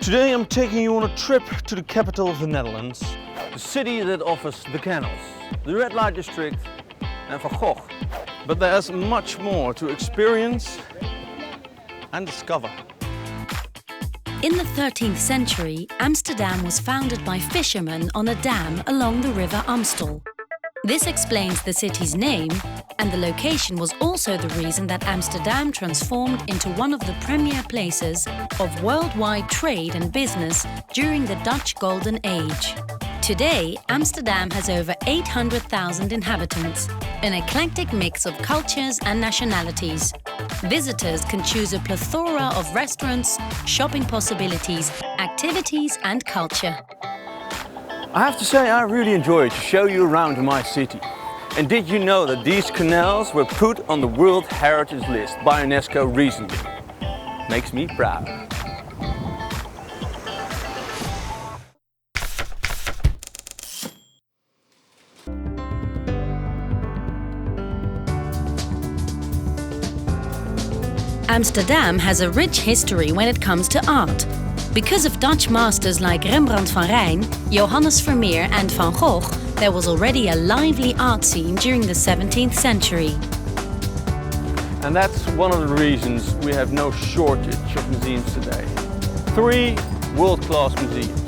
Today I'm taking you on a trip to the capital of the Netherlands. The city that offers the Canals, the red light district and Van Gogh. But there's much more to experience and discover. In the 13th century, Amsterdam was founded by fishermen on a dam along the river Amstel. This explains the city's name, and the location was also the reason that Amsterdam transformed into one of the premier places of worldwide trade and business during the Dutch Golden Age. Today, Amsterdam has over 800,000 inhabitants, an eclectic mix of cultures and nationalities. Visitors can choose a plethora of restaurants, shopping possibilities, activities and culture. I have to say I really enjoyed to show you around my city. And did you know that these canals were put on the World Heritage List by UNESCO recently? Makes me proud. Amsterdam has a rich history when it comes to art. Because of Dutch masters like Rembrandt van Rijn, Johannes Vermeer and Van Gogh, there was already a lively art scene during the 17th century. And that's one of the reasons we have no shortage of museums today. 3 world-class museums.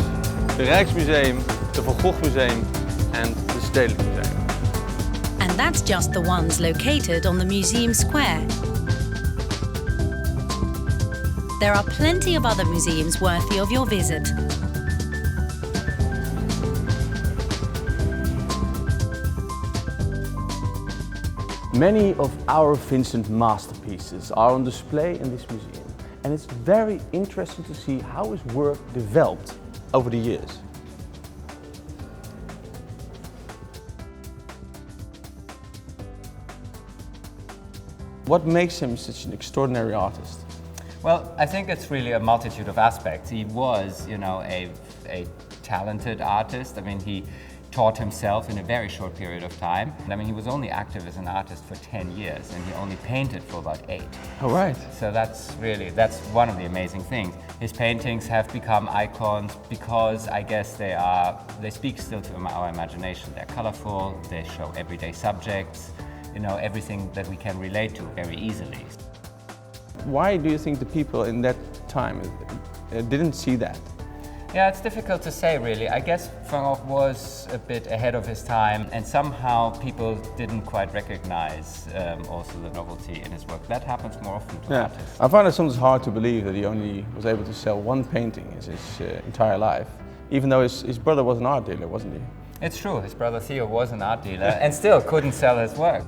The Rijksmuseum, the Van Gogh Museum and the Stedelijk Museum. And that's just the ones located on the museum square. There are plenty of other museums worthy of your visit. Many of our Vincent masterpieces are on display in this museum, and it's very interesting to see how his work developed over the years. What makes him such an extraordinary artist? Well, I think it's really a multitude of aspects. He was, a talented artist. I mean, he taught himself in a very short period of time. I mean, he was only active as an artist for 10 years and he only painted for about 8. Oh, right. So that's one of the amazing things. His paintings have become icons because I guess they speak still to our imagination. They're colorful, they show everyday subjects, everything that we can relate to very easily. Why do you think the people in that time didn't see that? Yeah, it's difficult to say really. I guess Van Gogh was a bit ahead of his time and somehow people didn't quite recognize also the novelty in his work. That happens more often to artists. I find it sometimes hard to believe that he only was able to sell 1 painting in his entire life, even though his brother was an art dealer, wasn't he? It's true, his brother Theo was an art dealer and still couldn't sell his work.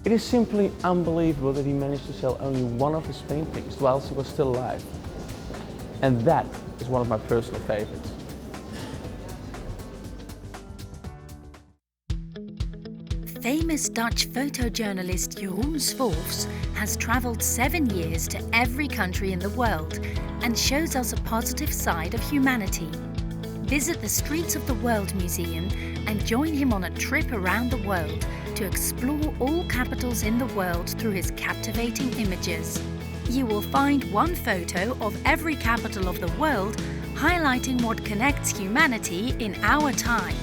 It is simply unbelievable that he managed to sell only 1 of his paintings whilst he was still alive. And that is one of my personal favorites. Famous Dutch photojournalist Jeroen Swolfs has travelled 7 years to every country in the world and shows us a positive side of humanity. Visit the streets of the World Museum and join him on a trip around the world to explore all capitals in the world through his captivating images. You will find one photo of every capital of the world, highlighting what connects humanity in our time.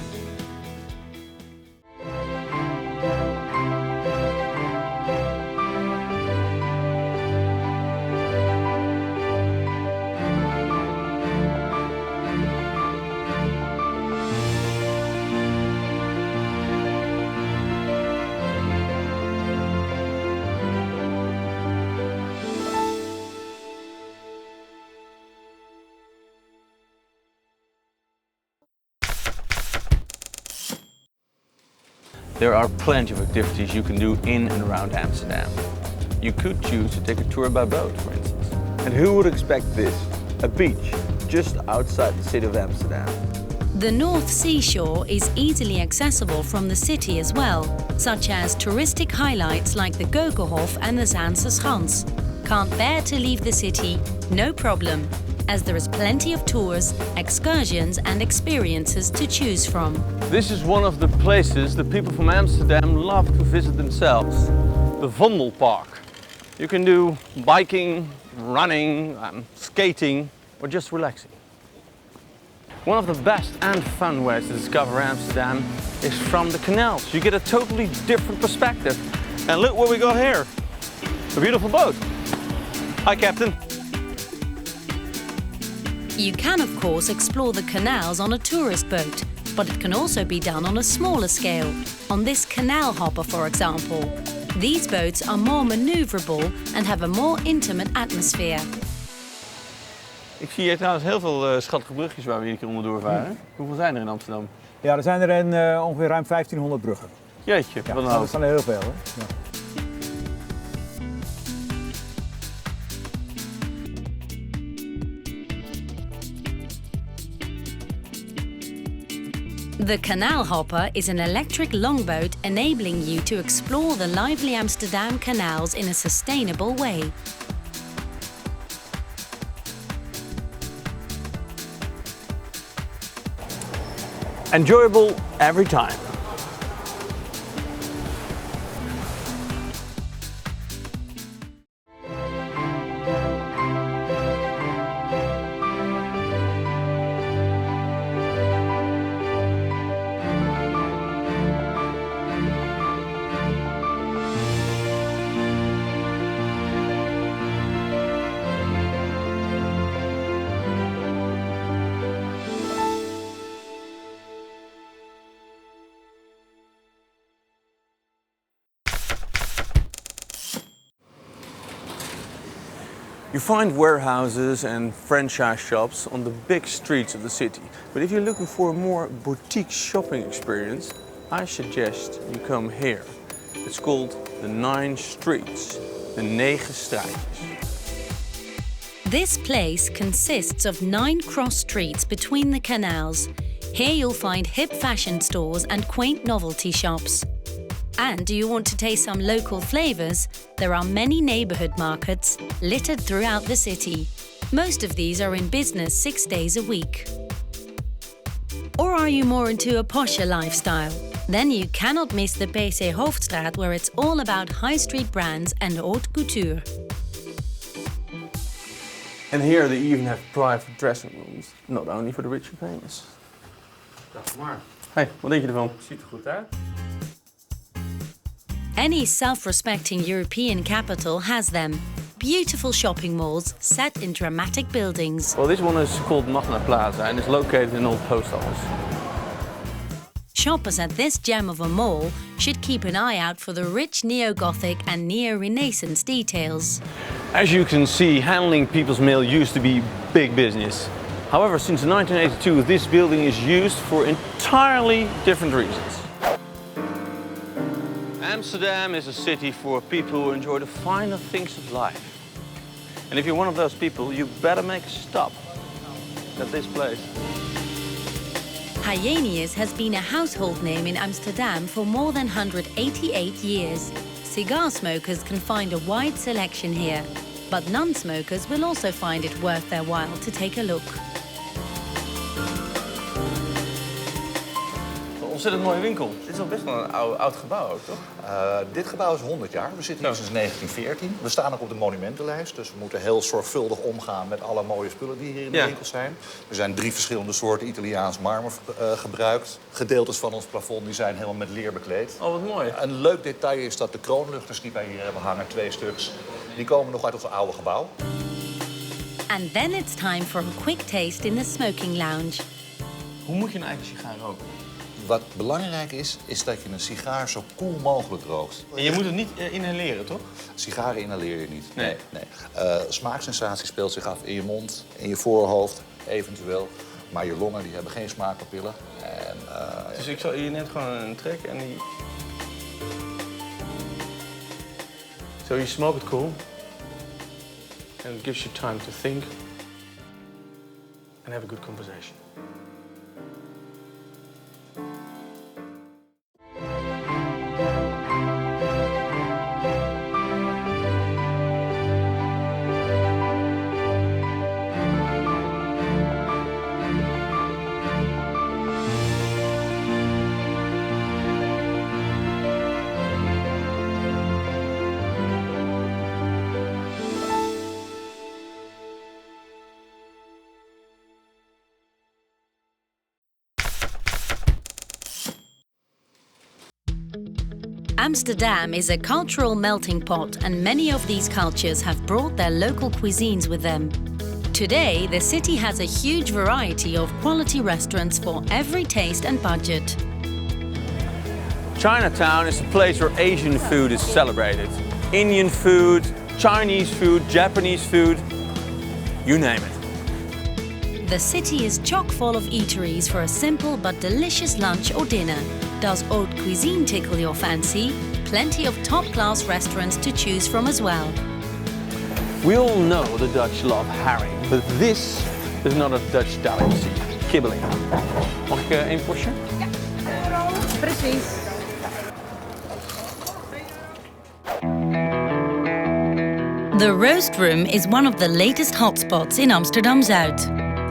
There are plenty of activities you can do in and around Amsterdam. You could choose to take a tour by boat, for instance. And who would expect this? A beach just outside the city of Amsterdam. The North Seashore is easily accessible from the city as well, such as touristic highlights like the Keukenhof and the Zaanse Schans. Can't bear to leave the city? No problem, as there is plenty of tours, excursions and experiences to choose from. This is one of the places that people from Amsterdam love to visit themselves, the Vondelpark. You can do biking running, skating, or just relaxing. One of the best and fun ways to discover Amsterdam is from the canals. You get a totally different perspective. And look what we got here. A beautiful boat. Hi, Captain. You can, of course, explore the canals on a tourist boat, but it can also be done on a smaller scale, on this canal hopper, for example. These boats are more maneuverable and have a more intimate atmosphere. Ik zie hier trouwens heel veel schattige brugjes waar we hier onderdoor varen. Hoeveel zijn er in Amsterdam? Ja, er zijn er ongeveer ruim 1500 bruggen. Jeetje, Ja, wat een dat hoop. zijn er heel veel. Hè? Ja. The Canal Hopper is an electric longboat enabling you to explore the lively Amsterdam canals in a sustainable way. Enjoyable every time. You find warehouses and franchise shops on the big streets of the city. But if you're looking for a more boutique shopping experience, I suggest you come here. It's called the 9 Streets, de 9 straatjes. This place consists of 9 cross streets between the canals. Here you'll find hip fashion stores and quaint novelty shops. And do you want to taste some local flavours? There are many neighbourhood markets littered throughout the city. Most of these are in business 6 days a week. Or are you more into a posher lifestyle? Then you cannot miss the PC Hoofdstraat, where it's all about high street brands and haute couture. And here they even have private dressing rooms, not only for the rich and famous. Dag maar. Hey, wat denk je ervan? Ziet er goed uit. Any self-respecting European capital has them. Beautiful shopping malls set in dramatic buildings. Well, this one is called Magna Plaza and is located in an old post office. Shoppers at this gem of a mall should keep an eye out for the rich neo-Gothic and neo-Renaissance details. As you can see, handling people's mail used to be big business. However, since 1982, this building is used for entirely different reasons. Amsterdam is a city for people who enjoy the finer things of life. And if you're one of those people, you better make a stop at this place. Hyanius has been a household name in Amsterdam for more than 188 years. Cigar smokers can find a wide selection here, but non-smokers will also find it worth their while to take a look. Ontzettend mooie winkel. Dit is al best wel een oud gebouw ook, toch? Dit gebouw is 100 jaar. We zitten hier sinds 1914. We staan ook op de monumentenlijst, dus we moeten heel zorgvuldig omgaan met alle mooie spullen die hier in de winkel zijn. Er zijn 3 verschillende soorten Italiaans marmer gebruikt. Gedeeltes van ons plafond die zijn helemaal met leer bekleed. Oh, wat mooi. Een leuk detail is dat de kroonluchters die wij hier hebben hangen, 2 stuks, die komen nog uit ons oude gebouw. And then it's time for a quick taste in the smoking lounge. Hoe moet je een eigen sigaar roken? Wat belangrijk is dat je een sigaar zo koel mogelijk rookt. En je moet het niet inhaleren, toch? Sigaren inhaleer je niet. Nee. Smaaksensatie speelt zich af in je mond, in je voorhoofd, eventueel. Maar je longen die hebben geen smaakpapillen. Dus je neemt gewoon een trek en die... So you smoke it cool. And it gives you time to think. And have a good conversation. Amsterdam is a cultural melting pot, and many of these cultures have brought their local cuisines with them. Today, the city has a huge variety of quality restaurants for every taste and budget. Chinatown is a place where Asian food is celebrated. Indian food, Chinese food, Japanese food, you name it. The city is chock full of eateries for a simple but delicious lunch or dinner. Does haute cuisine tickle your fancy? Plenty of top-class restaurants to choose from as well. We all know the Dutch love herring, but this is not a Dutch delicacy. Kibbeling. Mag ik één portie? Ja, precies. The Roast Room is one of the latest hotspots in Amsterdam Zuid.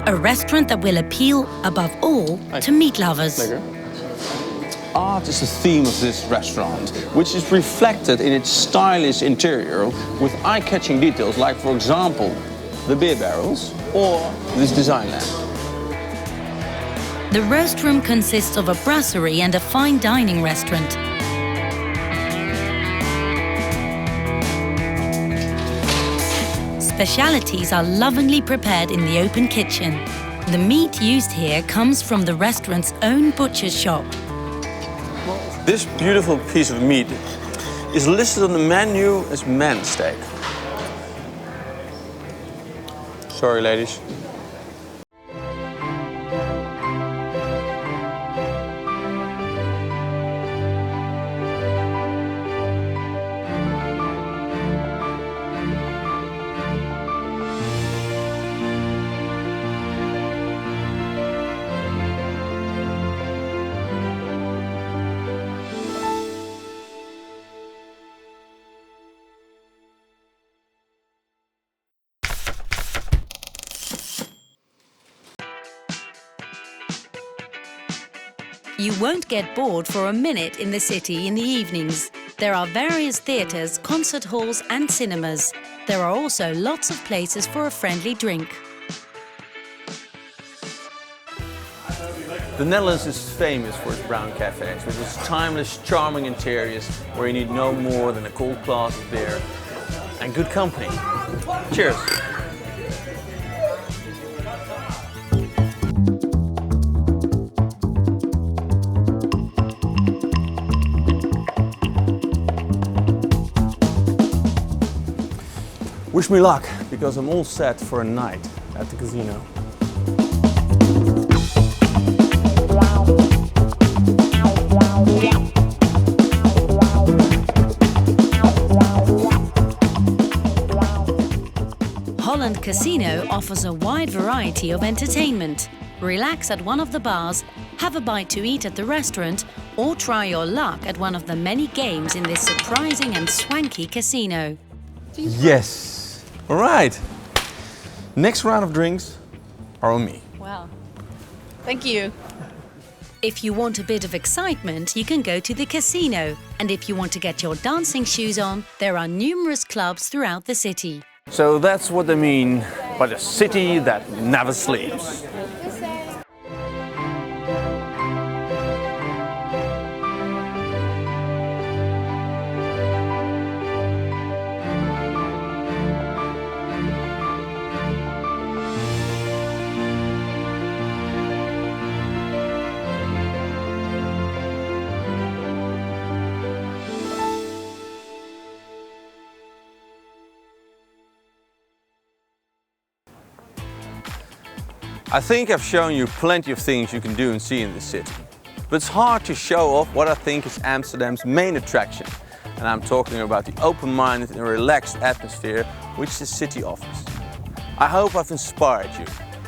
A restaurant that will appeal, above all, to meat lovers. Lekker. Art is the theme of this restaurant, which is reflected in its stylish interior with eye-catching details like, for example, the beer barrels or this design lamp. The Roast Room consists of a brasserie and a fine dining restaurant. Specialities are lovingly prepared in the open kitchen. The meat used here comes from the restaurant's own butcher's shop. This beautiful piece of meat is listed on the menu as man steak. Sorry, ladies. You won't get bored for a minute in the city in the evenings. There are various theatres, concert halls and cinemas. There are also lots of places for a friendly drink. The Netherlands is famous for its brown cafes, with its timeless, charming interiors where you need no more than a cold glass of beer and good company. Cheers! Wish me luck, because I'm all set for a night at the casino. Holland Casino offers a wide variety of entertainment. Relax at one of the bars, have a bite to eat at the restaurant, or try your luck at one of the many games in this surprising and swanky casino. Yes! All right. Next round of drinks are on me. Wow. Thank you. If you want a bit of excitement, you can go to the casino. And if you want to get your dancing shoes on, there are numerous clubs throughout the city. So that's what they mean by the city that never sleeps. I think I've shown you plenty of things you can do and see in the city. But it's hard to show off what I think is Amsterdam's main attraction. And I'm talking about the open-minded and relaxed atmosphere which the city offers. I hope I've inspired you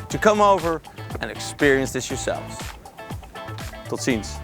to come over and experience this yourselves. Tot ziens.